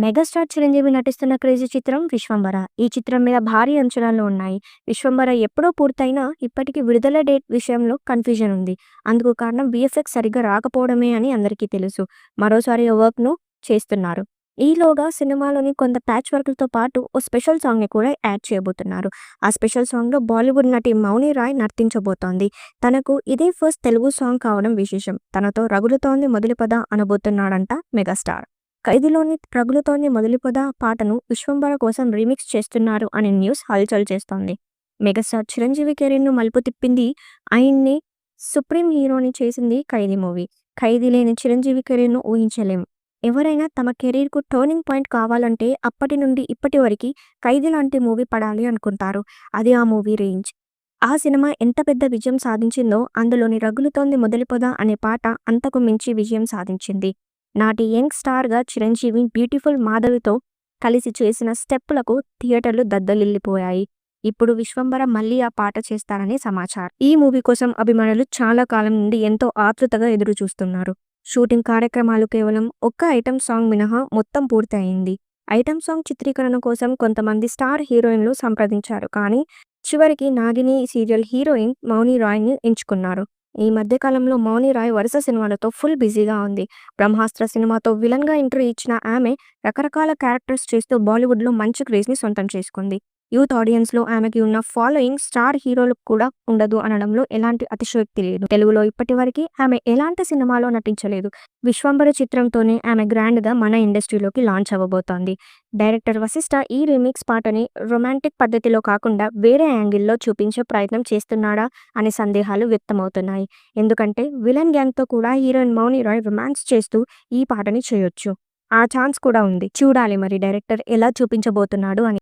Megastar Chiranjeevi నటిస్తున్న crazy చిత్రం 'విశ్వంబర'. ఈ చిత్రం మీద భారీ అంచనాలు ఉన్నాయి. 'విశ్వంబర' ఎప్పుడో పూర్తయినా ఇప్పటికీ విడుదల డేట్ విషయంలో కన్‌ఫ్యూజన్ ఉంది. అందుకు కారణం వీఎఫ్ఎక్స్ సరిగ్గా రాకపోవడమే అని అందరికీ తెలుసు. మరోసారి ఆ వర్క్‌ను చేస్తున్నారు. ఈలోగా సినిమాలోని కొంత ప్యాచ్ వర్క్‌లతో పాటు ఓ స్పెషల్ సాంగ్‌ని కూడా యాడ్ చేయబోతున్నారు. ఆ స్పెషల్ సాంగ్‌లో బాలీవుడ్ నటి మౌని రాయ్ నర్తించబోతోంది. తనకు ఇదే ఫస్ట్ తెలుగు సాంగ్ కావడం విశేషం. తనతో 'రగులుతోంది మొదలుపద' అనబోతున్నాడంట మెగాస్టార్. 'ఖైదీలోని రగులుతోంది మొదలుపద' పాటను 'విశ్వంబర' కోసం రీమిక్స్ చేస్తున్నారు అనే న్యూస్ హల్చల్ చేస్తోంది. మెగాస్టార్ చిరంజీవి కెరీర్‌ను మలుపు తిప్పింది. ఆయన్ని సుప్రీం హీరోని చేసింది 'ఖైదీ' మూవీ. 'ఖైదీ' లేని చిరంజీవి కెరీర్‌ను ఊహించలేం. ఎవరైనా తమ కెరీర్‌కు టర్నింగ్ పాయింట్ కావాలంటే అప్పటి నుండి ఇప్పటి వరకి 'ఖైదీ' లాంటి మూవీ పడాలి అనుకుంటారు. అది ఆ మూవీ రేంజ్. ఆ సినిమా ఎంత పెద్ద విజయం సాధించిందో అందులోని 'రగులుతోంది మొదలుపద' అనే పాట అంతకు మించి విజయం సాధించింది. నాటి యంగ్ స్టార్‌గా చిరంజీవి 'బ్యూటిఫుల్ మాధవి'తో కలిసి చేసిన స్టెప్పులకు థియేటర్లు దద్దరిల్లిపోయాయి. ఇప్పుడు 'విశ్వంబర' మళ్ళీ ఆ పాట చేస్తారని సమాచారం. ఈ మూవీ కోసం అభిమానులు చాలా కాలం నుండి ఎంతో ఆతృతగా ఎదురు చూస్తున్నారు. షూటింగ్ కార్యక్రమాలు కేవలం ఒక్క ఐటెమ్ సాంగ్ మినహా మొత్తం పూర్తి అయింది. ఐటెమ్ సాంగ్ చిత్రీకరణ కోసం కొంతమంది స్టార్ హీరోయిన్లు సంప్రదించారు. కానీ చివరికి 'నాగిని' సీరియల్ హీరోయిన్ మౌని రాయ్‌ని ఎంచుకున్నారు. ఈ మధ్య కాలంలో మౌని రాయ్ వరుస సినిమాలతో ఫుల్ బిజీగా ఉంది. 'బ్రహ్మాస్త్ర' సినిమాతో విలన్‌గా ఎంట్రీ ఇచ్చిన ఆమె రకరకాల క్యారెక్టర్స్ చేస్తూ బాలీవుడ్‌లో మంచి క్రేజ్‌ని సొంతం చేసుకుంది. యూత్ ఆడియన్స్‌లో ఆమెకి ఉన్న ఫాలోయింగ్ స్టార్ హీరోలకు కూడా ఉండదు అనడంలో ఎలాంటి అతిశయోక్తి లేదు. తెలుగులో ఇప్పటివరకి ఆమె ఎలాంటి సినిమాలో నటించలేదు. 'విశ్వంబర' చిత్రంతోనే ఆమె గ్రాండ్‌గా మన ఇండస్ట్రీలోకి లాంచ్ అవ్వబోతోంది. డైరెక్టర్ వశిష్ఠ ఈ రీమిక్స్ పాటని రొమాంటిక్ పద్ధతిలో కాకుండా వేరే యాంగిల్‌లో చూపించే ప్రయత్నం చేస్తున్నాడా అనే సందేహాలు వ్యక్తమవుతున్నాయి. ఎందుకంటే విలన్ గ్యాంగ్‌తో కూడా హీరోయిన్ మౌని రాయ్ రొమాన్స్ చేస్తూ ఈ పాటని చేయొచ్చు. ఆ ఛాన్స్ కూడా ఉంది. చూడాలి మరి డైరెక్టర్ ఎలా చూపించబోతున్నాడు అని.